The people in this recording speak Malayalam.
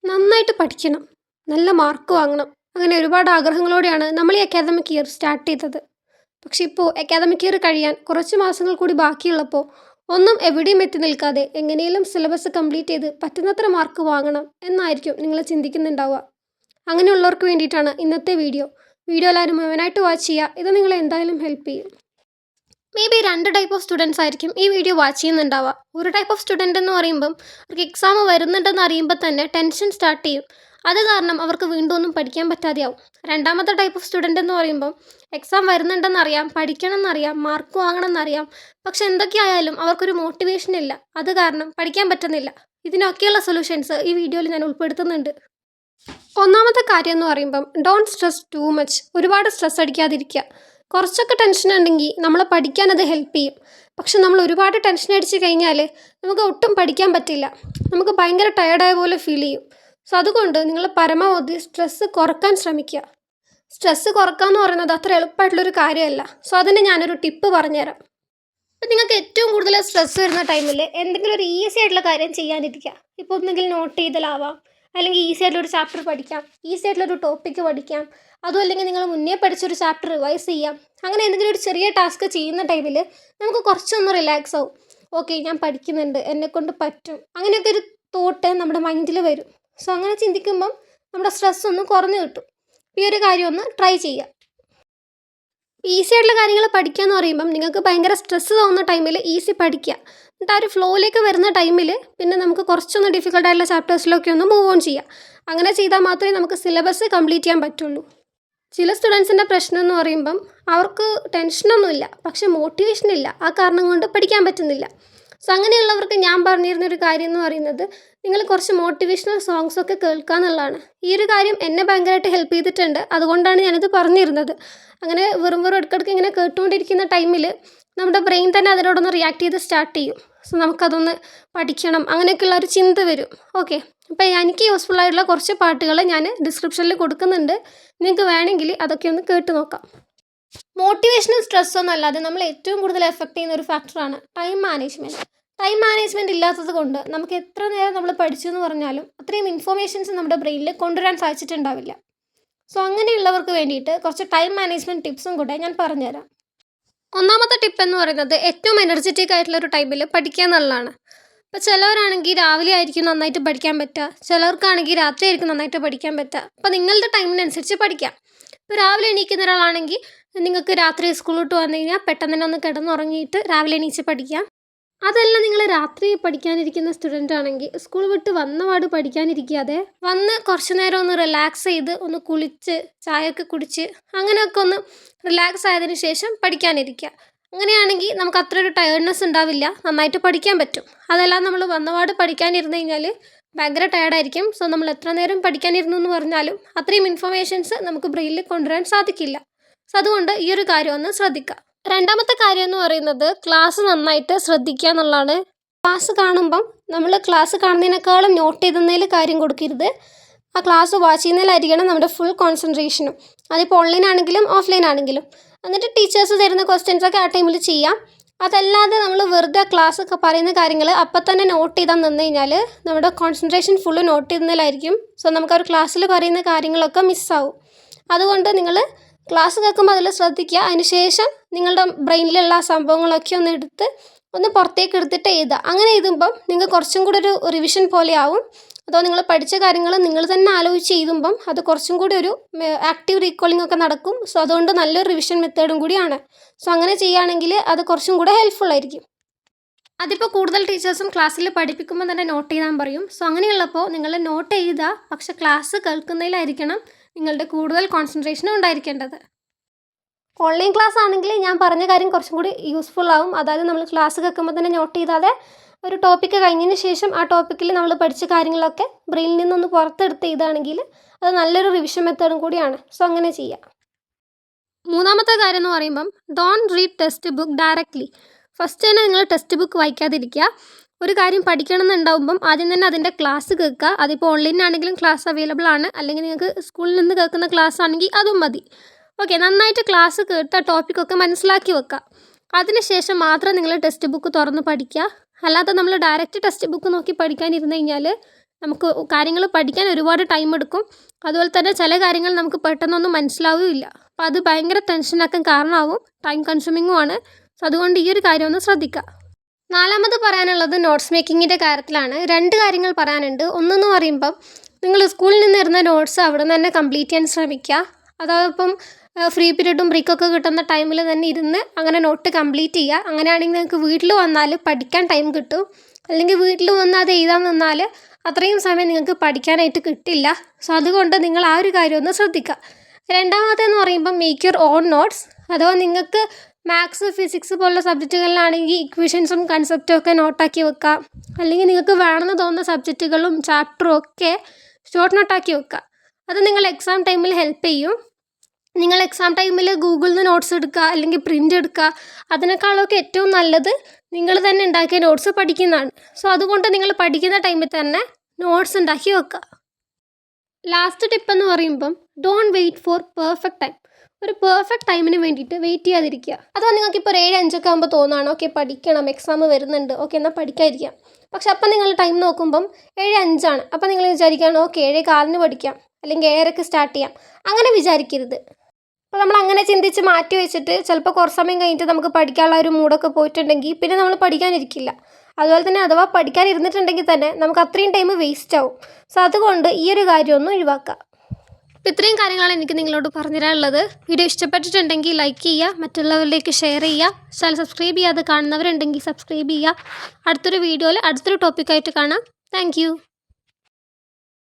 നന്നായിട്ട് പഠിക്കണം, നല്ല മാർക്ക് വാങ്ങണം. അങ്ങനെ ഒരുപാട് ആഗ്രഹങ്ങളോടെയാണ് നമ്മൾ ഈ അക്കാദമിക് ഇയർ സ്റ്റാർട്ട് ചെയ്തത്. പക്ഷെ ഇപ്പോൾ അക്കാദമിക് ഇയർ കഴിയാൻ കുറച്ച് മാസങ്ങൾ കൂടി ബാക്കിയുള്ളപ്പോൾ ഒന്നും എവിടെയും എത്തി നിൽക്കാതെ എങ്ങനെയും സിലബസ് കംപ്ലീറ്റ് ചെയ്ത് പറ്റുന്നത്ര മാർക്ക് വാങ്ങണം എന്നായിരിക്കും നിങ്ങൾ ചിന്തിക്കുന്നുണ്ടാവുക. അങ്ങനെയുള്ളവർക്ക് വേണ്ടിയിട്ടാണ് ഇന്നത്തെ വീഡിയോ. എല്ലാവരും മുഴുവനായിട്ട് വാച്ച് ചെയ്യുക. ഇത് നിങ്ങളെ എന്തായാലും ഹെൽപ്പ് ചെയ്യും. മേ ബി രണ്ട് ടൈപ്പ് ഓഫ് സ്റ്റുഡൻസ് ആയിരിക്കും ഈ വീഡിയോ വാച്ച് ചെയ്യുന്നുണ്ടാവുക. ഒരു ടൈപ്പ് ഓഫ് സ്റ്റുഡൻ്റ് എന്ന് പറയുമ്പം അവർക്ക് എക്സാം വരുന്നുണ്ടെന്ന് അറിയുമ്പോൾ തന്നെ ടെൻഷൻ സ്റ്റാർട്ട് ചെയ്യും. അത് കാരണം അവർക്ക് വീണ്ടും ഒന്നും പഠിക്കാൻ പറ്റാതെയാവും. രണ്ടാമത്തെ ടൈപ്പ് ഓഫ് സ്റ്റുഡൻ്റ് എന്ന് പറയുമ്പം എക്സാം വരുന്നുണ്ടെന്നറിയാം, പഠിക്കണം എന്നറിയാം, മാർക്ക് വാങ്ങണം എന്നറിയാം, പക്ഷെ എന്തൊക്കെയായാലും അവർക്കൊരു മോട്ടിവേഷൻ ഇല്ല. അത് കാരണം പഠിക്കാൻ പറ്റുന്നില്ല. ഇതിനൊക്കെയുള്ള സൊല്യൂഷൻസ് ഈ വീഡിയോയിൽ ഞാൻ ഉൾപ്പെടുത്തുന്നുണ്ട്. ഒന്നാമത്തെ കാര്യം എന്ന് പറയുമ്പം ഡോണ്ട് സ്ട്രെസ് ടു മച്ച്. ഒരുപാട് സ്ട്രെസ് അടിക്കാതിരിക്കുക. കുറച്ചൊക്കെ ടെൻഷൻ ഉണ്ടെങ്കിൽ നമ്മൾ പഠിക്കാൻ അത് ഹെൽപ്പ് ചെയ്യും. പക്ഷെ നമ്മൾ ഒരുപാട് ടെൻഷൻ അടിച്ച് കഴിഞ്ഞാൽ നമുക്ക് ഒട്ടും പഠിക്കാൻ പറ്റില്ല. നമുക്ക് ഭയങ്കര ടയർഡായ പോലെ ഫീൽ ചെയ്യും. സോ അതുകൊണ്ട് നിങ്ങൾ പരമാവധി സ്ട്രെസ്സ് കുറക്കാൻ ശ്രമിക്കുക. സ്ട്രെസ്സ് കുറക്കുക എന്ന് പറയുന്നത് അത്ര എളുപ്പമായിട്ടുള്ളൊരു കാര്യമല്ല. സോ അതിന് ഞാനൊരു ടിപ്പ് പറഞ്ഞുതരാം. അപ്പം നിങ്ങൾക്ക് ഏറ്റവും കൂടുതൽ സ്ട്രെസ്സ് വരുന്ന ടൈമിൽ എന്തെങ്കിലും ഒരു ഈസി ആയിട്ടുള്ള കാര്യം ചെയ്യാനിരിക്കുക. ഇപ്പോൾ ഒന്നെങ്കിൽ നോട്ട് ചെയ്തലാവാം, അല്ലെങ്കിൽ ഈസി ആയിട്ടുള്ളൊരു ചാപ്റ്റർ പഠിക്കാം, ഈസി ആയിട്ടുള്ളൊരു ടോപ്പിക്ക് പഠിക്കാം. അതും അല്ലെങ്കിൽ നിങ്ങൾ മുന്നേ പഠിച്ചൊരു ചാപ്റ്റർ റിവൈസ് ചെയ്യാം. അങ്ങനെ എന്തെങ്കിലും ഒരു ചെറിയ ടാസ്ക് ചെയ്യുന്ന ടൈമിൽ നമുക്ക് കുറച്ചൊന്ന് റിലാക്സ് ആവും. ഓക്കെ, ഞാൻ പഠിക്കുന്നുണ്ട്, എന്നെക്കൊണ്ട് പറ്റും, അങ്ങനെയൊക്കെ ഒരു തോട്ട് നമ്മുടെ മൈൻഡിൽ വരും. സോ അങ്ങനെ ചിന്തിക്കുമ്പം നമ്മുടെ സ്ട്രെസ് ഒന്ന് കുറഞ്ഞു കിട്ടും. ഈ ഒരു കാര്യം ഒന്ന് ട്രൈ ചെയ്യുക. ഈസി ആയിട്ടുള്ള കാര്യങ്ങൾ പഠിക്കുക എന്ന് പറയുമ്പം നിങ്ങൾക്ക് ഭയങ്കര സ്ട്രെസ്സ് തോന്നുന്ന ടൈമിൽ ഈസി പഠിക്കുക. എന്നിട്ട് ആ ഒരു ഫ്ലോയിലേക്ക് വരുന്ന ടൈമിൽ പിന്നെ നമുക്ക് കുറച്ചൊന്ന് ഡിഫിക്കൽട്ടായിട്ടുള്ള ചാപ്റ്റേഴ്സിലൊക്കെ ഒന്ന് മൂവ് ഓൺ ചെയ്യുക. അങ്ങനെ ചെയ്താൽ മാത്രമേ നമുക്ക് സിലബസ് കംപ്ലീറ്റ് ചെയ്യാൻ പറ്റുള്ളൂ. ചില സ്റ്റുഡൻസിൻ്റെ പ്രശ്നം എന്ന് പറയുമ്പം അവർക്ക് ടെൻഷനൊന്നുമില്ല, പക്ഷെ മോട്ടിവേഷൻ ഇല്ല. ആ കാരണം കൊണ്ട് പഠിക്കാൻ പറ്റുന്നില്ല. സോ അങ്ങനെയുള്ളവർക്ക് ഞാൻ പറഞ്ഞിരുന്നൊരു കാര്യം എന്ന് പറയുന്നത് നിങ്ങൾ കുറച്ച് മോട്ടിവേഷണൽ സോങ്സൊക്കെ കേൾക്കുക എന്നുള്ളതാണ്. ഈ ഒരു കാര്യം എന്നെ ഭയങ്കരമായിട്ട് ഹെൽപ്പ് ചെയ്തിട്ടുണ്ട്. അതുകൊണ്ടാണ് ഞാനിത് പറഞ്ഞിരുന്നത്. അങ്ങനെ വെറും ഇടയ്ക്കിടയ്ക്ക് ഇങ്ങനെ കേട്ടുകൊണ്ടിരിക്കുന്ന ടൈമിൽ നമ്മുടെ ബ്രെയിൻ തന്നെ അതിനോടൊന്ന് റിയാക്ട് ചെയ്ത് സ്റ്റാർട്ട് ചെയ്യും. സോ നമുക്കതൊന്ന് പഠിക്കണം അങ്ങനെയൊക്കെയുള്ള ഒരു ചിന്ത വരും. ഓക്കെ, അപ്പോൾ എനിക്ക് യൂസ്ഫുൾ ആയിട്ടുള്ള കുറച്ച് പാട്ടുകൾ ഞാൻ ഡിസ്ക്രിപ്ഷനിൽ കൊടുക്കുന്നുണ്ട്. നിങ്ങൾക്ക് വേണമെങ്കിൽ അതൊക്കെ ഒന്ന് കേട്ട് നോക്കാം. മോട്ടിവേഷനും സ്ട്രെസ്സൊന്നും അല്ലാതെ നമ്മൾ ഏറ്റവും കൂടുതൽ എഫക്റ്റ് ചെയ്യുന്ന ഒരു ഫാക്ടറാണ് ടൈം മാനേജ്മെൻറ്റ്. ടൈം മാനേജ്മെൻറ്റ് ഇല്ലാത്തത് കൊണ്ട് നമുക്ക് എത്ര നേരം നമ്മൾ പഠിച്ചു എന്ന് പറഞ്ഞാലും അത്രയും ഇൻഫോർമേഷൻസ് നമ്മുടെ ബ്രെയിനിൽ കൊണ്ടുവരാൻ സാധിച്ചിട്ടുണ്ടാവില്ല. സോ അങ്ങനെയുള്ളവർക്ക് വേണ്ടിയിട്ട് കുറച്ച് ടൈം മാനേജ്മെൻറ്റ് ടിപ്സും കൂടെ ഞാൻ പറഞ്ഞുതരാം. ഒന്നാമത്തെ ടിപ്പ് എന്ന് പറയുന്നത് ഏറ്റവും എനർജറ്റിക് ആയിട്ടുള്ളൊരു ടൈമിൽ പഠിക്കുക എന്നുള്ളതാണ്. ഇപ്പോൾ ചിലവരാണെങ്കിൽ രാവിലെ ആയിരിക്കും നന്നായിട്ട് പഠിക്കാൻ പറ്റുക, ചിലർക്കാണെങ്കിൽ രാത്രി ആയിരിക്കും നന്നായിട്ട് പഠിക്കാൻ പറ്റുക. അപ്പോൾ നിങ്ങളുടെ ടൈമിനനുസരിച്ച് പഠിക്കാം. ഇപ്പോൾ രാവിലെ എണീക്കുന്ന ഒരാളാണെങ്കിൽ നിങ്ങൾക്ക് രാത്രി സ്കൂൾ വിട്ട് വന്നു കഴിഞ്ഞാൽ പെട്ടെന്ന് തന്നെ ഒന്ന് കിടന്നുറങ്ങിയിട്ട് രാവിലെ എണീച്ച് പഠിക്കാം. അതല്ല, നിങ്ങൾ രാത്രി പഠിക്കാനിരിക്കുന്ന സ്റ്റുഡൻ്റ് ആണെങ്കിൽ സ്കൂൾ വിട്ട് വന്നപാട് പഠിക്കാനിരിക്കാതെ വന്ന് കുറച്ച് നേരം ഒന്ന് റിലാക്സ് ചെയ്ത് ഒന്ന് കുളിച്ച് ചായയൊക്കെ കുടിച്ച് അങ്ങനെയൊക്കെ ഒന്ന് റിലാക്സ് ആയതിനു ശേഷം പഠിക്കാനിരിക്കുക. അങ്ങനെയാണെങ്കിൽ നമുക്ക് അത്ര ഒരു ടയർഡ്നെസ് ഉണ്ടാവില്ല, നന്നായിട്ട് പഠിക്കാൻ പറ്റും. അതല്ല, നമ്മൾ വന്നപാട് പഠിക്കാനിരുന്ന് കഴിഞ്ഞാൽ ഭയങ്കര ടയർഡായിരിക്കും. സോ നമ്മൾ എത്ര നേരം പഠിക്കാനിരുന്നു എന്ന് പറഞ്ഞാലും അത്രയും ഇൻഫർമേഷൻസ് നമുക്ക് ബ്രെയിനിൽ കൊണ്ടുവരാൻ സാധിക്കില്ല. സോ അതുകൊണ്ട് ഈ ഒരു കാര്യം ഒന്ന് ശ്രദ്ധിക്കുക. രണ്ടാമത്തെ കാര്യം എന്ന് പറയുന്നത് ക്ലാസ് നന്നായിട്ട് ശ്രദ്ധിക്കുക എന്നുള്ളതാണ്. ക്ലാസ് കാണുമ്പം നമ്മൾ ക്ലാസ് കാണുന്നതിനേക്കാളും നോട്ട് ചെയ്തുന്നതിൽ കാര്യം കൊടുക്കരുത്. ആ ക്ലാസ് വാച്ച് ചെയ്യുന്നതിലായിരിക്കണം നമ്മുടെ ഫുൾ കോൺസെൻട്രേഷനും. അതിപ്പോൾ ഓൺലൈൻ ആണെങ്കിലും ഓഫ്ലൈൻ ആണെങ്കിലും. എന്നിട്ട് ടീച്ചേഴ്സ് തരുന്ന ക്വസ്റ്റ്യൻസൊക്കെ ആ ടൈമിൽ ചെയ്യാം. അതല്ലാതെ നമ്മൾ വെറുതെ ക്ലാസ് ഒക്കെ പറയുന്ന കാര്യങ്ങൾ അപ്പം തന്നെ നോട്ട് ചെയ്താൽ നിന്ന് കഴിഞ്ഞാൽ നമ്മുടെ കോൺസെൻട്രേഷൻ ഫുള്ള് നോട്ട് ചെയ്യുന്നതിലായിരിക്കും. സോ നമുക്ക് ആ ഒരു ക്ലാസ്സിൽ പറയുന്ന കാര്യങ്ങളൊക്കെ മിസ്സാവും. അതുകൊണ്ട് നിങ്ങൾ ക്ലാസ് കേൾക്കുമ്പോൾ അതിൽ ശ്രദ്ധിക്കുക. അതിനുശേഷം നിങ്ങളുടെ ബ്രെയിനിലുള്ള സംഭവങ്ങളൊക്കെ ഒന്ന് എടുത്ത് ഒന്ന് പുറത്തേക്ക് എടുത്തിട്ട് എഴുതുക. അങ്ങനെ എഴുതുമ്പം നിങ്ങൾക്ക് കുറച്ചും കൂടി ഒരു റിവിഷൻ പോലെ ആവും. അതോ നിങ്ങൾ പഠിച്ച കാര്യങ്ങൾ നിങ്ങൾ തന്നെ ആലോചിച്ച് എഴുതുമ്പം അത് കുറച്ചും കൂടി ഒരു ആക്റ്റീവ് റീകോളിംഗ് ഒക്കെ നടക്കും. സോ അതുകൊണ്ട് നല്ലൊരു റിവിഷൻ മെത്തേഡും കൂടിയാണ്. സോ അങ്ങനെ ചെയ്യുകയാണെങ്കിൽ അത് കുറച്ചും കൂടെ ഹെൽപ്ഫുൾ ആയിരിക്കും. അതിപ്പോൾ കൂടുതൽ ടീച്ചേഴ്സും ക്ലാസ്സിൽ പഠിപ്പിക്കുമ്പോൾ തന്നെ നോട്ട് ചെയ്താൽ പറയും. സോ അങ്ങനെയുള്ളപ്പോൾ നിങ്ങൾ നോട്ട് എഴുതുക, പക്ഷെ ക്ലാസ് കേൾക്കുന്നതിലായിരിക്കണം നിങ്ങളുടെ കൂടുതൽ കോൺസെൻട്രേഷനും ഉണ്ടായിരിക്കേണ്ടത്. ഓൺലൈൻ ക്ലാസ് ആണെങ്കിൽ ഞാൻ പറഞ്ഞ കാര്യം കുറച്ചും കൂടി യൂസ്ഫുൾ ആവും. അതായത് നമ്മൾ ക്ലാസ് കേൾക്കുമ്പോൾ തന്നെ നോട്ട് ചെയ്താതെ ഒരു ടോപ്പിക്ക് കഴിഞ്ഞതിന് ശേഷം ആ ടോപ്പിക്കിൽ നമ്മൾ പഠിച്ച കാര്യങ്ങളൊക്കെ ബ്രെയിനിൽ നിന്നൊന്ന് പുറത്തെടുത്ത് ചെയ്താണെങ്കിൽ അത് നല്ലൊരു റിവിഷൻ മെത്തേഡും കൂടിയാണ്. സോ അങ്ങനെ ചെയ്യാം. മൂന്നാമത്തെ കാര്യം എന്ന് പറയുമ്പം don't read text book directly. First തന്നെ നിങ്ങൾ ടെക്സ്റ്റ് ബുക്ക് വായിക്കാതിരിക്കുക. ഒരു കാര്യം പഠിക്കണം എന്നുണ്ടാവുമ്പം ആദ്യം തന്നെ അതിൻ്റെ ക്ലാസ് കേൾക്കുക. അതിപ്പോൾ ഓൺലൈനാണെങ്കിലും ക്ലാസ് അവൈലബിൾ ആണ്, അല്ലെങ്കിൽ നിങ്ങൾക്ക് സ്കൂളിൽ നിന്ന് കേൾക്കുന്ന ക്ലാസ് ആണെങ്കിൽ അതും മതി. ഓക്കെ, നന്നായിട്ട് ക്ലാസ് കേട്ട് ആ ടോപ്പിക്കൊക്കെ മനസ്സിലാക്കി വെക്കുക. അതിനുശേഷം മാത്രം നിങ്ങൾ ടെക്സ്റ്റ് ബുക്ക് തുറന്ന് പഠിക്കുക. അല്ലാതെ നമ്മൾ ഡയറക്റ്റ് ടെക്സ്റ്റ് ബുക്ക് നോക്കി പഠിക്കാനിരുന്ന് കഴിഞ്ഞാൽ നമുക്ക് കാര്യങ്ങൾ പഠിക്കാൻ ഒരുപാട് ടൈം എടുക്കും. അതുപോലെ തന്നെ ചില കാര്യങ്ങൾ നമുക്ക് പെട്ടെന്നൊന്നും മനസ്സിലാവുകയില്ല. അപ്പോൾ അത് ഭയങ്കര ടെൻഷനാക്കാൻ കാരണമാവും, ടൈം കൺസ്യൂമിങ്ങും ആണ്. സോ അതുകൊണ്ട് ഈ ഒരു കാര്യം ഒന്ന് ശ്രദ്ധിക്കുക. നാലാമത് പറയാനുള്ളത് നോട്ട്സ് മേക്കിങ്ങിൻ്റെ കാര്യത്തിലാണ്. 2 കാര്യങ്ങൾ പറയാനുണ്ട്. ഒന്നെന്ന് പറയുമ്പം നിങ്ങൾ സ്കൂളിൽ നിന്ന് തരുന്ന നോട്ട്സ് അവിടെ നിന്ന് തന്നെ കംപ്ലീറ്റ് ചെയ്യാൻ ശ്രമിക്കുക. അതോടൊപ്പം ഫ്രീ പീരീഡും ബ്രേക്കൊക്കെ കിട്ടുന്ന ടൈമിൽ തന്നെ ഇരുന്ന് അങ്ങനെ നോട്ട് കംപ്ലീറ്റ് ചെയ്യുക. അങ്ങനെയാണെങ്കിൽ നിങ്ങൾക്ക് വീട്ടിൽ വന്നാൽ പഠിക്കാൻ ടൈം കിട്ടും. അല്ലെങ്കിൽ വീട്ടിൽ വന്ന് അത് എഴുതാൻ നിന്നാൽ അത്രയും സമയം നിങ്ങൾക്ക് പഠിക്കാനായിട്ട് കിട്ടില്ല. സോ അതുകൊണ്ട് നിങ്ങൾ ആ ഒരു കാര്യം ഒന്ന് ശ്രദ്ധിക്കുക. രണ്ടാമതെന്ന് പറയുമ്പം മേക്ക് യുവർ ഓൺ നോട്ട്സ്. അഥവാ നിങ്ങൾക്ക് മാത്സ്, ഫിസിക്സ് പോലുള്ള സബ്ജക്റ്റുകളിലാണെങ്കിൽ ഇക്വേഷൻസും കൺസെപ്റ്റും ഒക്കെ നോട്ടാക്കി വെക്കുക. അല്ലെങ്കിൽ നിങ്ങൾക്ക് വേണമെന്ന് തോന്നുന്ന സബ്ജക്റ്റുകളും ചാപ്റ്ററും ഒക്കെ ഷോർട്ട് നോട്ടാക്കി വെക്കുക. അത് നിങ്ങൾ എക്സാം ടൈമിൽ ഹെൽപ്പ് ചെയ്യും. നിങ്ങൾ എക്സാം ടൈമിൽ ഗൂഗിളിൽ നിന്ന് നോട്ട്സ് എടുക്കുക അല്ലെങ്കിൽ പ്രിൻ്റ് എടുക്കുക, അതിനേക്കാളൊക്കെ ഏറ്റവും നല്ലത് നിങ്ങൾ തന്നെ ഉണ്ടാക്കിയ നോട്ട്സ് പഠിക്കുന്നതാണ്. സോ അതുകൊണ്ട് നിങ്ങൾ പഠിക്കുന്ന ടൈമിൽ തന്നെ നോട്ട്സ് ഉണ്ടാക്കി വെക്കുക. ലാസ്റ്റ് ടിപ്പ് എന്ന് പറയുമ്പം don't wait for perfect time. ഒരു പെർഫെക്റ്റ് ടൈമിന് വേണ്ടിയിട്ട് വെയിറ്റ് ചെയ്യാതിരിക്കുക. അഥവാ നിങ്ങൾക്കിപ്പോൾ ഒരു 7:05 ആകുമ്പോൾ തോന്നുകയാണ് ഓക്കെ പഠിക്കണം, എക്സാം വരുന്നുണ്ട്, ഓക്കെ എന്നാൽ പഠിക്കാതിരിക്കാം. പക്ഷെ അപ്പം നിങ്ങൾ ടൈം നോക്കുമ്പം 7:05 ആണ്. അപ്പം നിങ്ങൾ വിചാരിക്കുകയാണ് ഓക്കെ 7:15 പഠിക്കാം അല്ലെങ്കിൽ 7:30 സ്റ്റാർട്ട് ചെയ്യാം. അങ്ങനെ വിചാരിക്കരുത്. അപ്പോൾ നമ്മൾ അങ്ങനെ ചിന്തിച്ച് മാറ്റി വെച്ചിട്ട് ചിലപ്പോൾ കുറച്ച് സമയം കഴിഞ്ഞിട്ട് നമുക്ക് പഠിക്കാനുള്ള ഒരു മൂഡൊക്കെ പോയിട്ടുണ്ടെങ്കിൽ പിന്നെ നമ്മൾ പഠിക്കാനിരിക്കില്ല. അതുപോലെ തന്നെ അഥവാ പഠിക്കാനിരുന്നിട്ടുണ്ടെങ്കിൽ തന്നെ നമുക്ക് അത്രയും ടൈം വേസ്റ്റ് ആവും. സോ അതുകൊണ്ട് ഈ ഒരു കാര്യമൊന്നും ഒഴിവാക്കുക. അപ്പോൾ ഇത്രയും കാര്യങ്ങളാണ് എനിക്ക് നിങ്ങളോട് പറഞ്ഞു തരാനുള്ളത്. വീഡിയോ ഇഷ്ടപ്പെട്ടിട്ടുണ്ടെങ്കിൽ ലൈക്ക് ചെയ്യുക, മറ്റുള്ളവരിലേക്ക് ഷെയർ ചെയ്യുക. ചാനൽ സബ്സ്ക്രൈബ് ചെയ്യാതെ കാണുന്നവരുണ്ടെങ്കിൽ സബ്സ്ക്രൈബ് ചെയ്യുക. അടുത്തൊരു വീഡിയോയിൽ അടുത്തൊരു ടോപ്പിക്കായിട്ട് കാണാം. താങ്ക്